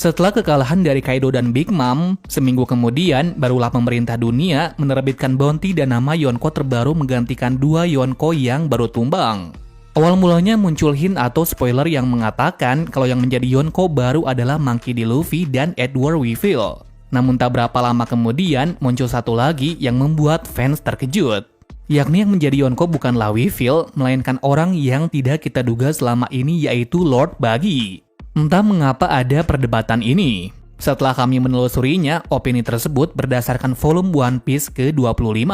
Setelah kekalahan dari Kaido dan Big Mom, seminggu kemudian barulah pemerintah dunia menerbitkan bounty dan nama Yonko terbaru menggantikan 2 Yonko yang baru tumbang. Awal mulanya muncul hint atau spoiler yang mengatakan kalau yang menjadi Yonko baru adalah Monkey D. Luffy dan Edward Weevil. Namun tak berapa lama kemudian muncul satu lagi yang membuat fans terkejut. Yakni yang menjadi Yonko bukanlah Weevil, melainkan orang yang tidak kita duga selama ini, yaitu Lord Buggy. Entah mengapa ada perdebatan ini. Setelah kami menelusurinya, opini tersebut berdasarkan volume One Piece ke-25,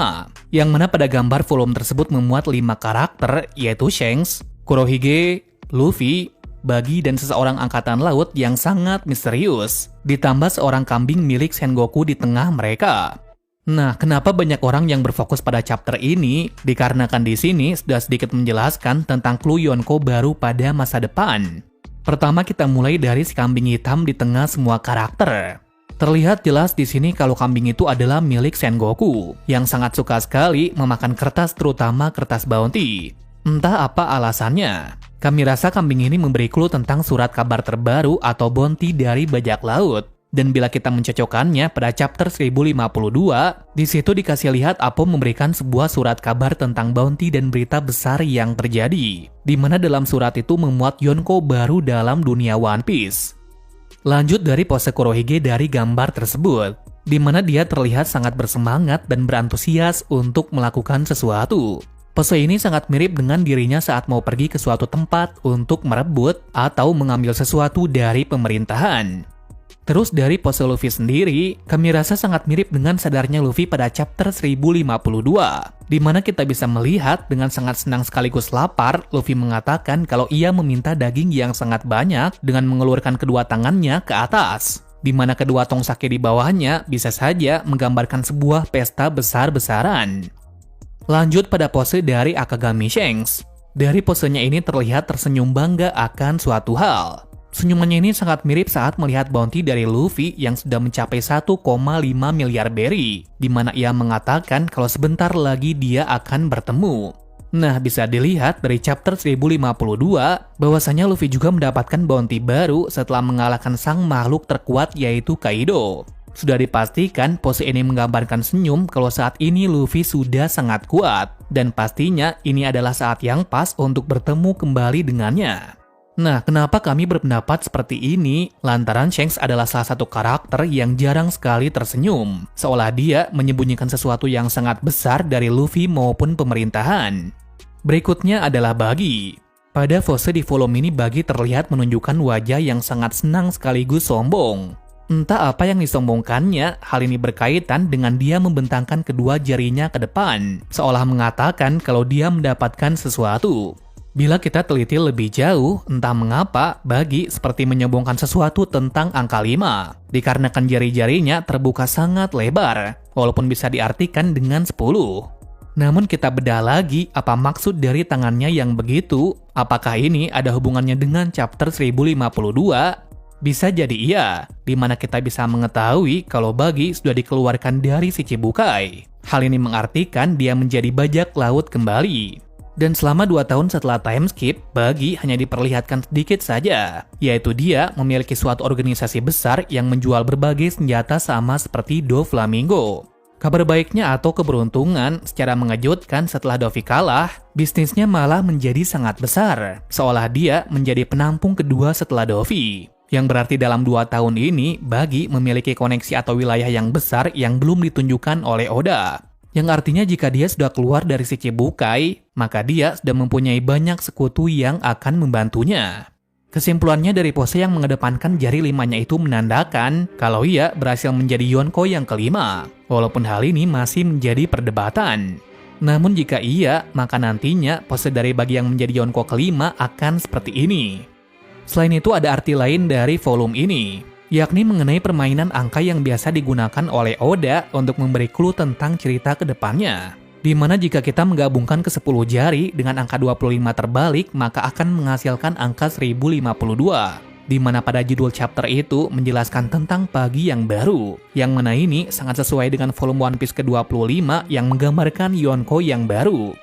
yang mana pada gambar volume tersebut memuat 5 karakter, yaitu Shanks, Kurohige, Luffy, Buggy, dan seseorang angkatan laut yang sangat misterius, ditambah seorang kambing milik Sengoku di tengah mereka. Nah, kenapa banyak orang yang berfokus pada chapter ini? Dikarenakan di sini sudah sedikit menjelaskan tentang clue Yonko baru pada masa depan. Pertama, kita mulai dari si kambing hitam di tengah semua karakter. Terlihat jelas di sini kalau kambing itu adalah milik Sengoku, yang sangat suka sekali memakan kertas, terutama kertas bounty. Entah apa alasannya. Kami rasa kambing ini memberi clue tentang surat kabar terbaru atau bounty dari bajak laut. Dan bila kita mencocokkannya pada chapter 1052, di situ dikasih lihat Apo memberikan sebuah surat kabar tentang bounty dan berita besar yang terjadi, di mana dalam surat itu memuat Yonko baru dalam dunia One Piece. Lanjut dari pose Kurohige dari gambar tersebut, di mana dia terlihat sangat bersemangat dan berantusias untuk melakukan sesuatu. Pose ini sangat mirip dengan dirinya saat mau pergi ke suatu tempat untuk merebut atau mengambil sesuatu dari pemerintahan. Terus dari pose Luffy sendiri, kami rasa sangat mirip dengan sadarnya Luffy pada chapter 1052, di mana kita bisa melihat dengan sangat senang sekaligus lapar, Luffy mengatakan kalau ia meminta daging yang sangat banyak dengan mengeluarkan kedua tangannya ke atas, di mana kedua tong sake di bawahnya bisa saja menggambarkan sebuah pesta besar-besaran. Lanjut pada pose dari Akagami Shanks. Dari posenya ini terlihat tersenyum bangga akan suatu hal. Senyumannya ini sangat mirip saat melihat bounty dari Luffy yang sudah mencapai 1,5 miliar berry, di mana ia mengatakan kalau sebentar lagi dia akan bertemu. Nah, bisa dilihat dari chapter 1052 bahwasanya Luffy juga mendapatkan bounty baru setelah mengalahkan sang makhluk terkuat yaitu Kaido. Sudah dipastikan pose ini menggambarkan senyum kalau saat ini Luffy sudah sangat kuat, dan pastinya ini adalah saat yang pas untuk bertemu kembali dengannya. Nah, kenapa kami berpendapat seperti ini? Lantaran Shanks adalah salah satu karakter yang jarang sekali tersenyum, seolah dia menyembunyikan sesuatu yang sangat besar dari Luffy maupun pemerintahan. Berikutnya adalah Buggy. Pada pose di volume ini Buggy terlihat menunjukkan wajah yang sangat senang sekaligus sombong. Entah apa yang disombongkannya, hal ini berkaitan dengan dia membentangkan kedua jarinya ke depan, seolah mengatakan kalau dia mendapatkan sesuatu. Bila kita teliti lebih jauh, entah mengapa Buggy seperti menyombongkan sesuatu tentang angka 5, dikarenakan jari-jarinya terbuka sangat lebar, walaupun bisa diartikan dengan 10. Namun kita bedah lagi apa maksud dari tangannya yang begitu, apakah ini ada hubungannya dengan chapter 1052? Bisa jadi iya, di mana kita bisa mengetahui kalau Buggy sudah dikeluarkan dari si Chibukai. Hal ini mengartikan dia menjadi bajak laut kembali. Dan selama 2 tahun setelah time skip, Buggy hanya diperlihatkan sedikit saja, yaitu dia memiliki suatu organisasi besar yang menjual berbagai senjata sama seperti Doflamingo. Kabar baiknya atau keberuntungan, secara mengejutkan setelah Dovi kalah, bisnisnya malah menjadi sangat besar, seolah dia menjadi penampung kedua setelah Dovi. Yang berarti dalam 2 tahun ini, Buggy memiliki koneksi atau wilayah yang besar yang belum ditunjukkan oleh Oda. Yang artinya jika dia sudah keluar dari si Chibukai, maka dia sudah mempunyai banyak sekutu yang akan membantunya. Kesimpulannya dari pose yang mengedepankan jari 5-nya itu menandakan kalau ia berhasil menjadi Yonko yang kelima, walaupun hal ini masih menjadi perdebatan. Namun jika iya, maka nantinya pose dari Buggy yang menjadi Yonko kelima akan seperti ini. Selain itu ada arti lain dari volume ini, yakni mengenai permainan angka yang biasa digunakan oleh Oda untuk memberi clue tentang cerita ke depannya. Di mana jika kita menggabungkan ke 10 jari dengan angka 25 terbalik, maka akan menghasilkan angka 1052. Di mana pada judul chapter itu menjelaskan tentang pagi yang baru, yang mana ini sangat sesuai dengan volume One Piece ke-25 yang menggambarkan Yonko yang baru.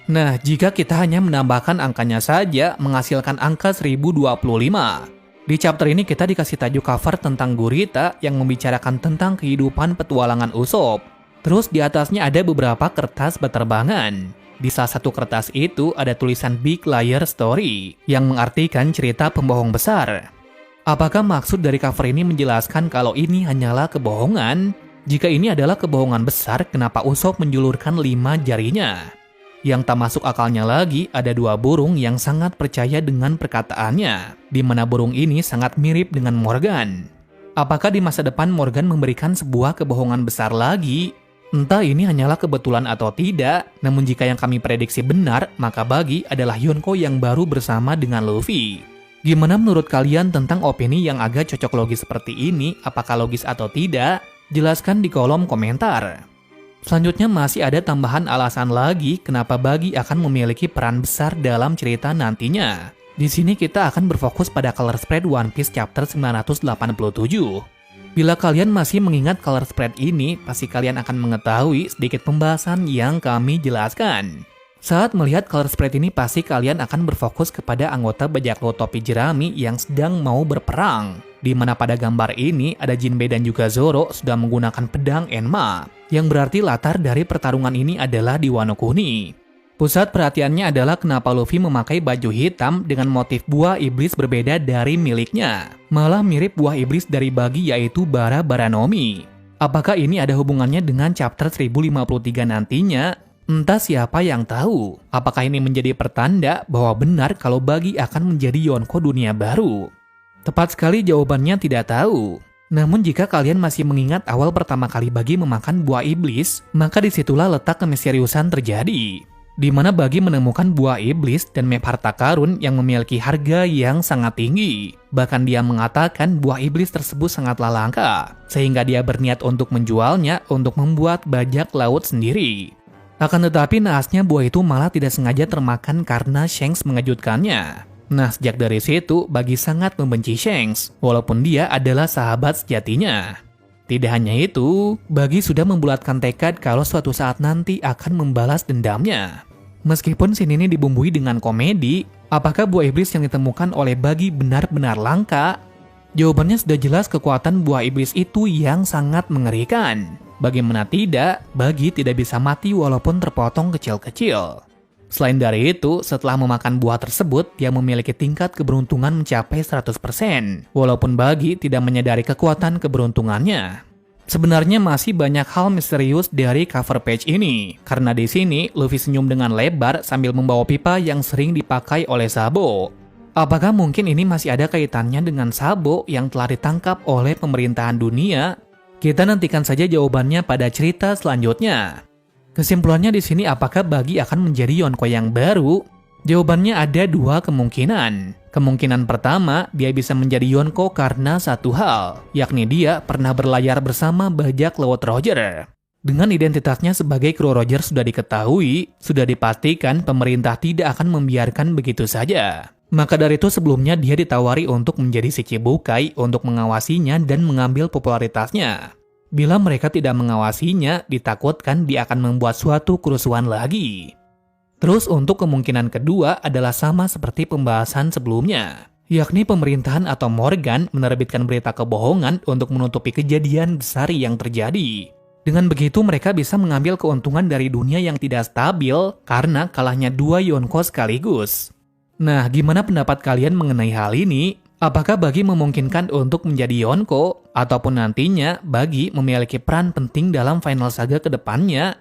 Nah, jika kita hanya menambahkan angkanya saja menghasilkan angka 1025. Di chapter ini kita dikasih tajuk cover tentang gurita yang membicarakan tentang kehidupan petualangan Usopp. Terus di atasnya ada beberapa kertas berterbangan. Di salah satu kertas itu ada tulisan Big Liar Story yang mengartikan cerita pembohong besar. Apakah maksud dari cover ini menjelaskan kalau ini hanyalah kebohongan? Jika ini adalah kebohongan besar, kenapa Usopp menjulurkan 5 jarinya? Yang tak masuk akalnya lagi, ada 2 burung yang sangat percaya dengan perkataannya, di mana burung ini sangat mirip dengan Morgan. Apakah di masa depan Morgan memberikan sebuah kebohongan besar lagi? Entah ini hanyalah kebetulan atau tidak, namun jika yang kami prediksi benar, maka Buggy adalah Yonko yang baru bersama dengan Luffy. Gimana menurut kalian tentang opini yang agak cocok logis seperti ini? Apakah logis atau tidak? Jelaskan di kolom komentar. Selanjutnya masih ada tambahan alasan lagi kenapa Buggy akan memiliki peran besar dalam cerita nantinya. Di sini kita akan berfokus pada color spread One Piece chapter 987. Bila kalian masih mengingat color spread ini, pasti kalian akan mengetahui sedikit pembahasan yang kami jelaskan. Saat melihat color spread ini, pasti kalian akan berfokus kepada anggota bajak laut topi jerami yang sedang mau berperang. Di mana pada gambar ini ada Jinbei dan juga Zoro sudah menggunakan pedang Enma, yang berarti latar dari pertarungan ini adalah di Wano Kuni. Pusat perhatiannya adalah kenapa Luffy memakai baju hitam dengan motif buah iblis berbeda dari miliknya. Malah mirip buah iblis dari Buggy yaitu Bara Baranomi. Apakah ini ada hubungannya dengan chapter 1053 nantinya? Entah siapa yang tahu. Apakah ini menjadi pertanda bahwa benar kalau Buggy akan menjadi Yonko dunia baru? Tepat sekali jawabannya tidak tahu. Namun jika kalian masih mengingat awal pertama kali Buggy memakan buah iblis, maka disitulah letak kemisteriusan terjadi. Di mana Buggy menemukan buah iblis dan map harta karun yang memiliki harga yang sangat tinggi. Bahkan dia mengatakan buah iblis tersebut sangatlah langka, sehingga dia berniat untuk menjualnya untuk membuat bajak laut sendiri. Akan tetapi naasnya buah itu malah tidak sengaja termakan karena Shanks mengejutkannya. Nah, sejak dari situ, Buggy sangat membenci Shanks, walaupun dia adalah sahabat sejatinya. Tidak hanya itu, Buggy sudah membulatkan tekad kalau suatu saat nanti akan membalas dendamnya. Meskipun scene ini dibumbui dengan komedi, apakah buah iblis yang ditemukan oleh Buggy benar-benar langka? Jawabannya sudah jelas, kekuatan buah iblis itu yang sangat mengerikan. Bagaimana tidak, Buggy tidak bisa mati walaupun terpotong kecil-kecil. Selain dari itu, setelah memakan buah tersebut, dia memiliki tingkat keberuntungan mencapai 100%, walaupun Buggy tidak menyadari kekuatan keberuntungannya. Sebenarnya masih banyak hal misterius dari cover page ini, karena di sini Luffy senyum dengan lebar sambil membawa pipa yang sering dipakai oleh Sabo. Apakah mungkin ini masih ada kaitannya dengan Sabo yang telah ditangkap oleh pemerintahan dunia? Kita nantikan saja jawabannya pada cerita selanjutnya. Kesimpulannya di sini, apakah Buggy akan menjadi Yonko yang baru? Jawabannya ada 2 kemungkinan. Kemungkinan pertama, dia bisa menjadi Yonko karena satu hal, yakni dia pernah berlayar bersama bajak laut Roger. Dengan identitasnya sebagai kru Roger sudah diketahui, sudah dipastikan pemerintah tidak akan membiarkan begitu saja. Maka dari itu sebelumnya dia ditawari untuk menjadi Shichibukai untuk mengawasinya dan mengambil popularitasnya. Bila mereka tidak mengawasinya, ditakutkan dia akan membuat suatu kerusuhan lagi. Terus untuk kemungkinan kedua adalah sama seperti pembahasan sebelumnya, yakni pemerintahan atau Morgan menerbitkan berita kebohongan untuk menutupi kejadian besar yang terjadi. Dengan begitu mereka bisa mengambil keuntungan dari dunia yang tidak stabil karena kalahnya 2 Yonko sekaligus. Nah, gimana pendapat kalian mengenai hal ini? Apakah Buggy memungkinkan untuk menjadi Yonko? Ataupun nantinya Buggy memiliki peran penting dalam final saga ke depannya?